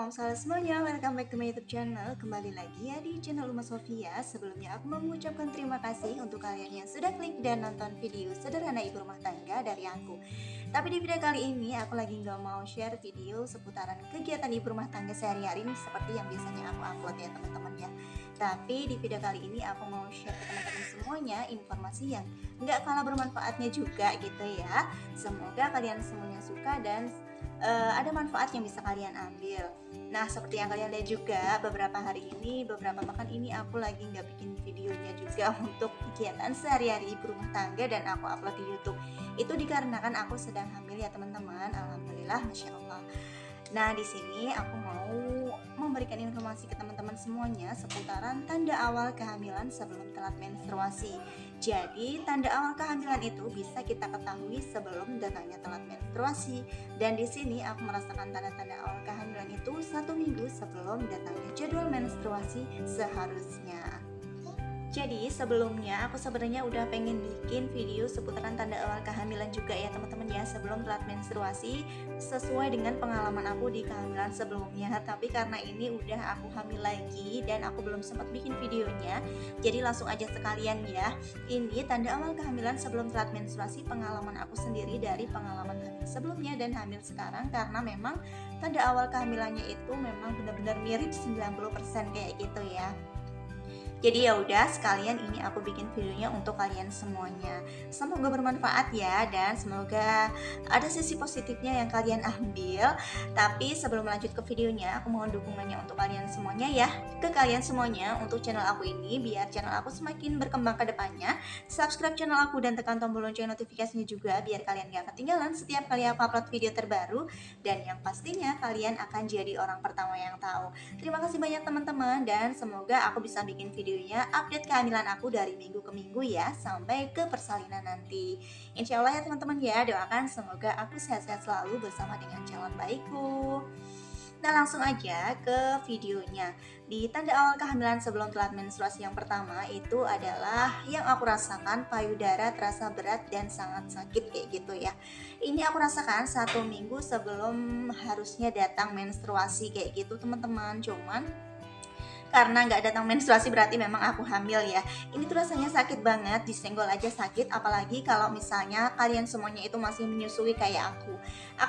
Salam semuanya, welcome back to my YouTube channel. Kembali lagi ya di channel Uma Sofia. Sebelumnya aku mau mengucapkan terima kasih untuk kalian yang sudah klik dan nonton video sederhana ibu rumah tangga dari aku. Tapi di video kali ini aku lagi nggak mau share video seputaran kegiatan ibu rumah tangga sehari-hari seperti yang biasanya aku upload ya teman-teman ya. Tapi di video kali ini aku mau share ke teman-teman semuanya informasi yang nggak kalah bermanfaatnya juga gitu ya. Semoga kalian semuanya suka dan ada manfaat yang bisa kalian ambil. Nah, seperti yang kalian lihat juga beberapa hari ini, beberapa pekan ini aku lagi nggak bikin videonya juga untuk kegiatan sehari-hari ibu rumah tangga dan aku upload di YouTube. Itu dikarenakan aku sedang hamil ya teman-teman. Alhamdulillah, masya Allah. Nah, di sini aku mau memberikan informasi ke teman-teman semuanya seputaran tanda awal kehamilan sebelum telat menstruasi. Jadi, tanda awal kehamilan itu bisa kita ketahui sebelum datangnya telat menstruasi. Dan di sini aku merasakan tanda-tanda awal kehamilan itu 1 minggu sebelum datangnya jadwal menstruasi seharusnya. Jadi sebelumnya aku sebenarnya udah pengen bikin video seputaran tanda awal kehamilan juga ya teman-teman ya, sebelum telat menstruasi sesuai dengan pengalaman aku di kehamilan sebelumnya. Tapi karena ini udah aku hamil lagi dan aku belum sempat bikin videonya, jadi langsung aja sekalian ya. Ini tanda awal kehamilan sebelum telat menstruasi, pengalaman aku sendiri dari pengalaman hamil sebelumnya dan hamil sekarang, karena memang tanda awal kehamilannya itu memang benar-benar mirip 90% kayak gitu ya. Jadi ya udah, sekalian ini aku bikin videonya untuk kalian semuanya. Semoga bermanfaat ya, dan semoga ada sisi positifnya yang kalian ambil. Tapi sebelum lanjut ke videonya, aku mohon dukungannya untuk kalian semuanya ya. Ke kalian semuanya untuk channel aku ini, biar channel aku semakin berkembang ke depannya. Subscribe channel aku dan tekan tombol lonceng notifikasinya juga, biar kalian gak ketinggalan setiap kali aku upload video terbaru. Dan yang pastinya kalian akan jadi orang pertama yang tahu. Terima kasih banyak teman-teman, dan semoga aku bisa bikin videonya update kehamilan aku dari minggu ke minggu ya, sampai ke persalinan nanti. Insya Allah ya teman-teman ya, doakan semoga aku sehat-sehat selalu bersama dengan calon baikku. Nah, langsung aja ke videonya. Di tanda awal kehamilan sebelum telat menstruasi yang pertama itu adalah yang aku rasakan, payudara terasa berat dan sangat sakit kayak gitu ya. Ini aku rasakan 1 minggu sebelum harusnya datang menstruasi kayak gitu teman-teman. Cuman karena nggak datang menstruasi berarti memang aku hamil ya. Ini tuh rasanya sakit banget, disenggol aja sakit. Apalagi kalau misalnya kalian semuanya itu masih menyusui kayak aku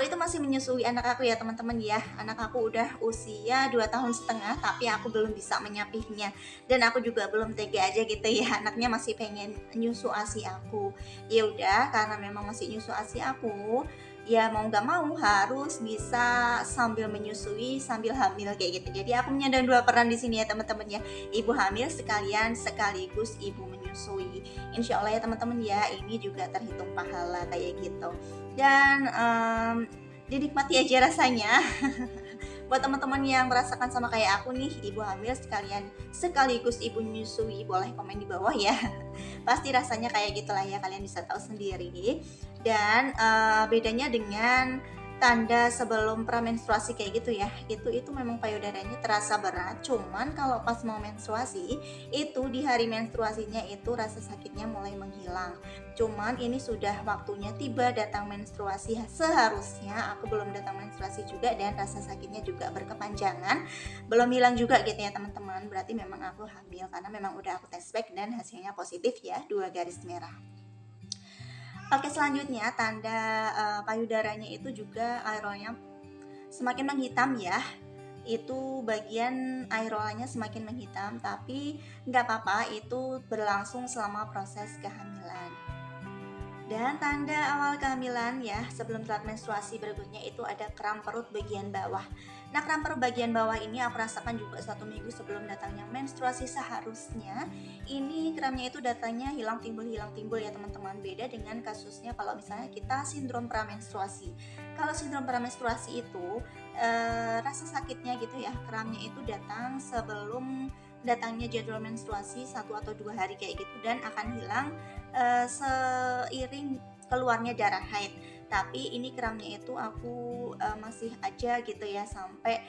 itu masih menyusui anak aku ya teman-teman ya. Anak aku udah usia 2 tahun setengah, tapi aku belum bisa menyapihnya. Dan aku juga belum tega aja gitu ya, anaknya masih pengen nyusu asi aku. Ya udah, karena memang masih nyusu asi aku, ya mau nggak mau harus bisa sambil menyusui sambil hamil kayak gitu. Jadi aku menyandang dua peran di sini ya teman-teman ya, ibu hamil sekaligus ibu menyusui. Insya Allah ya teman-teman ya, ini juga terhitung pahala kayak gitu. Dan dinikmati aja rasanya. Buat teman-teman yang merasakan sama kayak aku nih, ibu hamil sekaligus ibu menyusui, boleh komen di bawah ya. Pasti rasanya kayak gitulah ya, kalian bisa tahu sendiri. Dan bedanya dengan tanda sebelum pramenstruasi kayak gitu ya, itu memang payudaranya terasa berat. Cuman kalau pas mau menstruasi, itu di hari menstruasinya itu rasa sakitnya mulai menghilang. Cuman ini sudah waktunya tiba datang menstruasi, seharusnya aku belum datang menstruasi juga, dan rasa sakitnya juga berkepanjangan, belum hilang juga gitu ya teman-teman. Berarti memang aku hamil, karena memang udah aku tes pack dan hasilnya positif ya, 2 garis merah. Oke, selanjutnya tanda payudaranya itu juga aerolnya semakin menghitam ya. Itu bagian aerolanya semakin menghitam, tapi nggak apa-apa, itu berlangsung selama proses kehamilan. Dan tanda awal kehamilan ya sebelum telat menstruasi berikutnya itu ada kram perut bagian bawah. Nah, kram perut bagian bawah ini aku rasakan juga 1 minggu sebelum datangnya menstruasi seharusnya. Ini kramnya itu datanya hilang timbul ya teman-teman. Beda dengan kasusnya kalau misalnya kita sindrom pramenstruasi. Kalau sindrom pramenstruasi itu rasa sakitnya gitu ya, kramnya itu datang sebelum datangnya jadwal menstruasi 1 atau 2 hari kayak gitu, dan akan hilang seiring keluarnya darah haid. Tapi ini kramnya itu aku masih aja gitu ya, sampai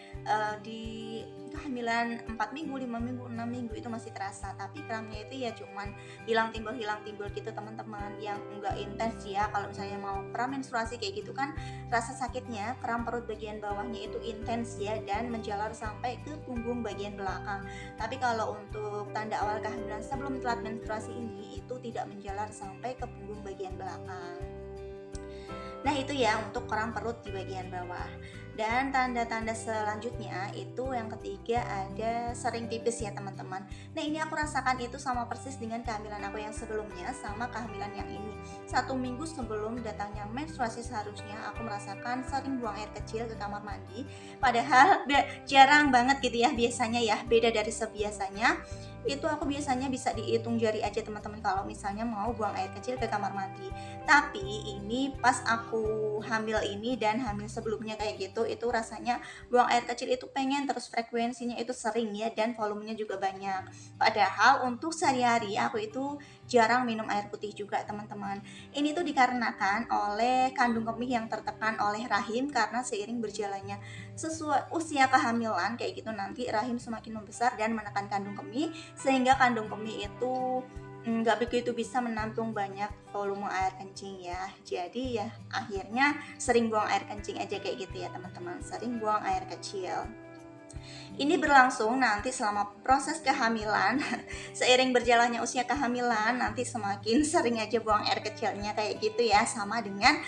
di kehamilan 4 minggu, 5 minggu, 6 minggu itu masih terasa. Tapi kramnya itu ya cuman hilang timbul gitu teman-teman, yang enggak intens ya. Kalau misalnya mau menstruasi kayak gitu kan rasa sakitnya kram perut bagian bawahnya itu intens ya, dan menjalar sampai ke punggung bagian belakang. Tapi kalau untuk tanda awal kehamilan sebelum telat menstruasi ini itu tidak menjalar sampai ke punggung bagian belakang. Nah itu ya untuk kram perut di bagian bawah. Dan tanda-tanda selanjutnya itu yang ketiga ada sering pipis ya teman-teman. Nah ini aku rasakan itu sama persis dengan kehamilan aku yang sebelumnya sama kehamilan yang ini. 1 minggu sebelum datangnya menstruasi seharusnya aku merasakan sering buang air kecil ke kamar mandi. Padahal jarang banget gitu ya biasanya ya, beda dari sebiasanya. Itu aku biasanya bisa dihitung jari aja teman-teman kalau misalnya mau buang air kecil ke kamar mandi. Tapi ini pas aku hamil ini dan hamil sebelumnya kayak gitu, itu rasanya buang air kecil itu pengen terus, frekuensinya itu sering ya, dan volumenya juga banyak. Padahal untuk sehari-hari aku itu jarang minum air putih juga teman-teman. Ini tuh dikarenakan oleh kandung kemih yang tertekan oleh rahim, karena seiring berjalannya sesuai usia kehamilan kayak gitu nanti rahim semakin membesar dan menekan kandung kemih, sehingga kandung kemih itu nggak begitu bisa menampung banyak volume air kencing ya. Jadi ya akhirnya sering buang air kencing aja kayak gitu ya teman-teman, sering buang air kecil. Ini berlangsung nanti selama proses kehamilan. Seiring berjalannya usia kehamilan nanti semakin sering aja buang air kecilnya kayak gitu ya, sama dengan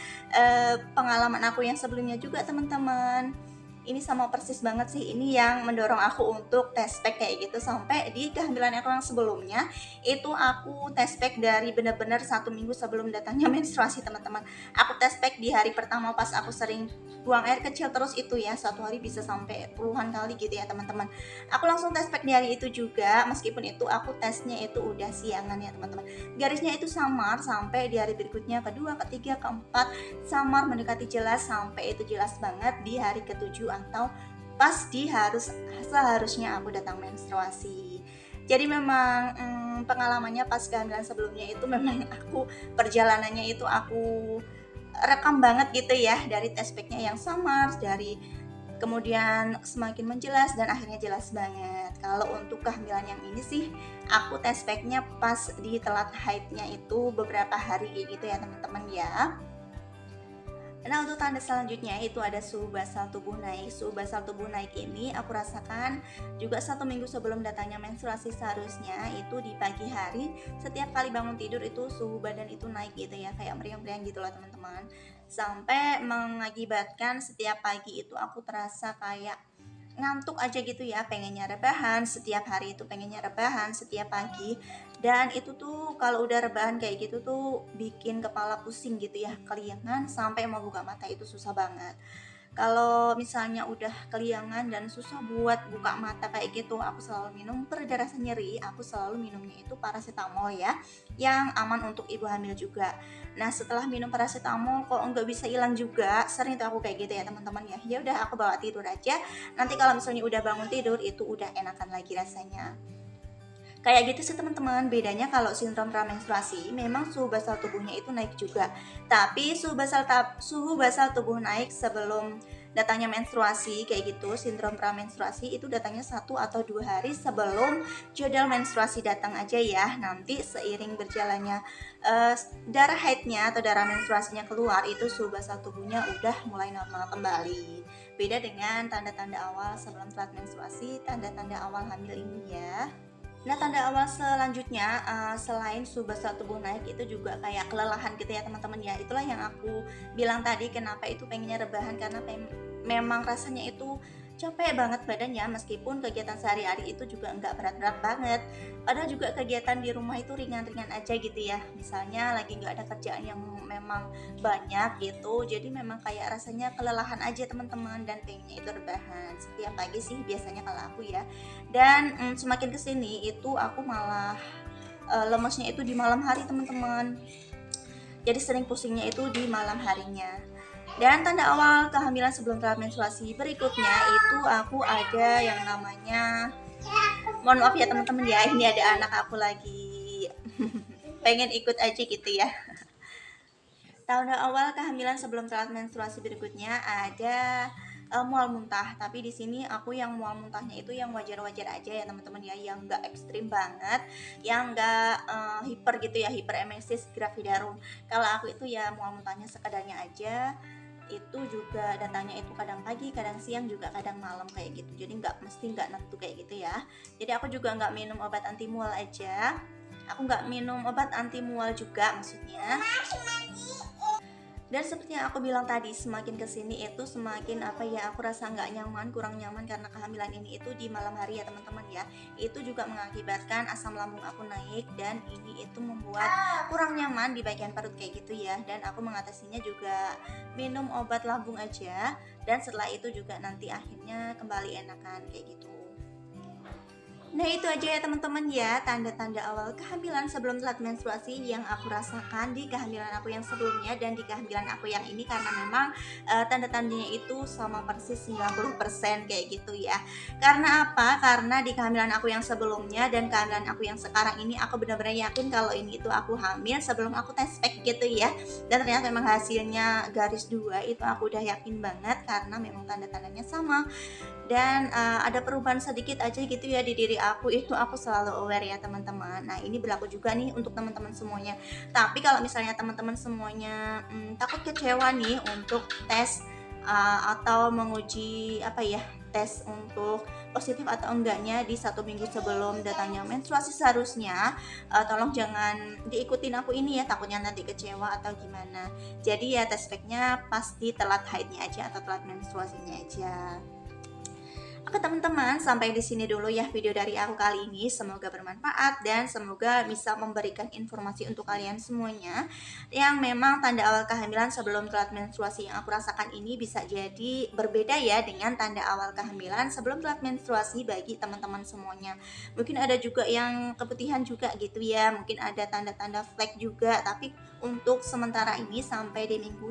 pengalaman aku yang sebelumnya juga teman-teman. Ini sama persis banget sih, ini yang mendorong aku untuk test pack kayak gitu. Sampai di kehamilan aku yang sebelumnya itu aku test pack dari benar-benar 1 minggu sebelum datangnya menstruasi teman-teman. Aku test pack di hari pertama pas aku sering buang air kecil terus itu ya, satu hari bisa sampai puluhan kali gitu ya teman-teman. Aku langsung test pack di hari itu juga, meskipun itu aku tesnya itu udah siangan ya teman-teman. Garisnya itu samar sampai di hari berikutnya, kedua, ketiga, keempat samar mendekati jelas, sampai itu jelas banget di hari ke-7 atau pas seharusnya aku datang menstruasi. Jadi memang pengalamannya pas kehamilan sebelumnya itu memang perjalanannya itu aku rekam banget gitu ya, dari test packnya yang samar, dari kemudian semakin menjelas dan akhirnya jelas banget. Kalau untuk kehamilan yang ini sih aku test packnya pas di telat haidnya itu beberapa hari gitu ya teman-teman ya. Nah untuk tanda selanjutnya itu ada suhu basal tubuh naik. Suhu basal tubuh naik ini aku rasakan juga 1 minggu sebelum datangnya menstruasi seharusnya, itu di pagi hari. Setiap kali bangun tidur itu suhu badan itu naik gitu ya, kayak meriang-meriang gitu loh teman-teman. Sampai mengakibatkan setiap pagi itu aku terasa kayak ngantuk aja gitu ya, pengennya rebahan setiap hari, itu pengennya rebahan setiap pagi. Dan itu tuh kalau udah rebahan kayak gitu tuh bikin kepala pusing gitu ya, keliengan sampai mau buka mata itu susah banget. Kalau misalnya udah keliangan dan susah buat buka mata kayak gitu, aku selalu minum pereda rasa nyeri. Aku selalu minumnya itu paracetamol ya, yang aman untuk ibu hamil juga. Nah setelah minum paracetamol kok nggak bisa hilang juga, sering tuh aku kayak gitu ya teman-teman ya. Ya udah aku bawa tidur aja. Nanti kalau misalnya udah bangun tidur itu udah enakan lagi rasanya. Kayak gitu sih teman-teman. Bedanya kalau sindrom pramenstruasi memang suhu basal tubuhnya itu naik juga. Tapi suhu basal tubuh naik sebelum datangnya menstruasi kayak gitu, sindrom pramenstruasi itu datangnya 1 atau 2 hari sebelum jadwal menstruasi datang aja ya. Nanti seiring berjalannya darah haidnya atau darah menstruasinya keluar, itu suhu basal tubuhnya udah mulai normal kembali. Beda dengan tanda-tanda awal sebelum telat menstruasi, tanda-tanda awal hamil ini ya. Nah tanda awal selanjutnya selain suhu basal tubuh naik itu juga kayak kelelahan gitu ya teman-teman ya. Itulah yang aku bilang tadi kenapa itu pengennya rebahan, karena memang rasanya itu capek banget badannya, meskipun kegiatan sehari-hari itu juga nggak berat-berat banget. Padahal juga kegiatan di rumah itu ringan-ringan aja gitu ya. Misalnya lagi nggak ada kerjaan yang memang banyak gitu, jadi memang kayak rasanya kelelahan aja teman-teman, dan pengennya itu rebahan setiap pagi sih biasanya kalau aku ya. Dan semakin kesini itu aku malah lemesnya itu di malam hari teman-teman, jadi sering pusingnya itu di malam harinya. Dan tanda awal kehamilan sebelum telat menstruasi berikutnya itu aku ada yang namanya, mohon maaf ya teman-teman ya, ini ada anak aku lagi pengen ikut aja gitu ya. Tanda awal kehamilan sebelum telat menstruasi berikutnya ada mual muntah. Tapi di sini aku yang mual muntahnya itu yang wajar-wajar aja ya teman-teman ya, yang nggak ekstrim banget, yang nggak hiper gitu ya, hiperemesis gravidarum. Kalau aku itu ya mual muntahnya sekedarnya aja, itu juga datangnya itu kadang pagi, kadang siang, juga kadang malam kayak gitu. Jadi nggak mesti nggak nentu kayak gitu ya. Jadi aku juga nggak minum obat anti mual aja. Aku nggak minum obat anti mual juga maksudnya. Dan seperti yang aku bilang tadi, semakin kesini itu semakin aku rasa nggak nyaman, kurang nyaman karena kehamilan ini itu di malam hari ya teman-teman ya. Itu juga mengakibatkan asam lambung aku naik, dan ini itu membuat kurang nyaman di bagian perut kayak gitu ya. Dan aku mengatasinya juga minum obat lambung aja, dan setelah itu juga nanti akhirnya kembali enakan kayak gitu. Nah itu aja ya teman-teman ya, tanda-tanda awal kehamilan sebelum telat menstruasi yang aku rasakan di kehamilan aku yang sebelumnya dan di kehamilan aku yang ini, karena memang tanda-tandanya itu sama persis 90% kayak gitu ya. Karena apa? Karena di kehamilan aku yang sebelumnya dan kehamilan aku yang sekarang ini, aku benar-benar yakin kalau ini itu aku hamil sebelum aku tes pack gitu ya. Dan ternyata memang hasilnya garis 2, itu aku udah yakin banget karena memang tanda-tandanya sama. Dan ada perubahan sedikit aja gitu ya di diri aku, itu aku selalu aware ya teman-teman. Nah ini berlaku juga nih untuk teman-teman semuanya. Tapi kalau misalnya teman-teman semuanya takut kecewa nih untuk tes atau menguji tes untuk positif atau enggaknya di 1 minggu sebelum datangnya menstruasi seharusnya, tolong jangan diikutin aku ini ya, takutnya nanti kecewa atau gimana. Jadi ya tes packnya pasti telat haidnya aja atau telat menstruasinya aja. Oke teman-teman, sampai di sini dulu ya video dari aku kali ini. Semoga bermanfaat dan semoga bisa memberikan informasi untuk kalian semuanya yang memang tanda awal kehamilan sebelum telat menstruasi yang aku rasakan ini bisa jadi berbeda ya dengan tanda awal kehamilan sebelum telat menstruasi bagi teman-teman semuanya. Mungkin ada juga yang keputihan juga gitu ya, mungkin ada tanda-tanda flek juga, tapi untuk sementara ini sampai di minggu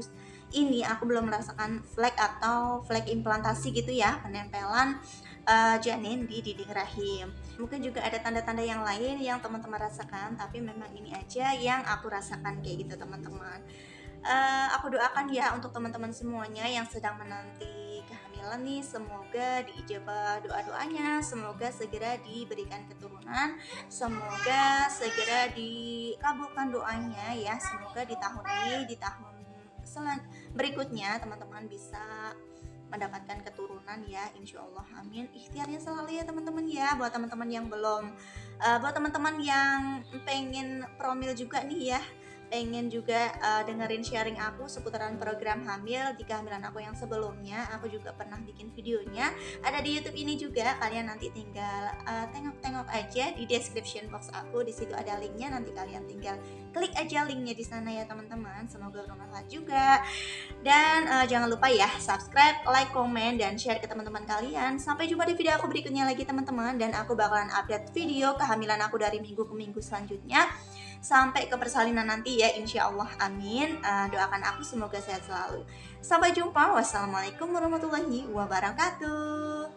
ini aku belum merasakan flek atau flek implantasi gitu ya, penempelan janin di dinding rahim. Mungkin juga ada tanda-tanda yang lain yang teman-teman rasakan, tapi memang ini aja yang aku rasakan kayak gitu teman-teman. Aku doakan ya untuk teman-teman semuanya yang sedang menanti kehamilan nih, semoga diijabah doa-doanya, semoga segera diberikan keturunan, semoga segera dikabulkan doanya ya, semoga di tahun ini, di tahun berikutnya teman-teman bisa mendapatkan keturunan ya, insya Allah, amin. Ikhtiarnya selalu ya teman-teman ya, buat teman-teman yang belum, buat teman-teman yang pengen promil juga nih ya, pengen juga dengerin sharing aku seputaran program hamil di kehamilan aku yang sebelumnya. Aku juga pernah bikin videonya, ada di YouTube ini juga. Kalian nanti tinggal tengok-tengok aja di description box aku, di situ ada linknya. Nanti kalian tinggal klik aja linknya di sana ya teman-teman. Semoga bermanfaat juga. Dan jangan lupa ya subscribe, like, komen, dan share ke teman-teman kalian. Sampai jumpa di video aku berikutnya lagi teman-teman. Dan aku bakalan update video kehamilan aku dari minggu ke minggu selanjutnya sampai ke persalinan nanti ya, insya Allah, amin. Doakan aku semoga sehat selalu. Sampai jumpa, wassalamualaikum warahmatullahi wabarakatuh.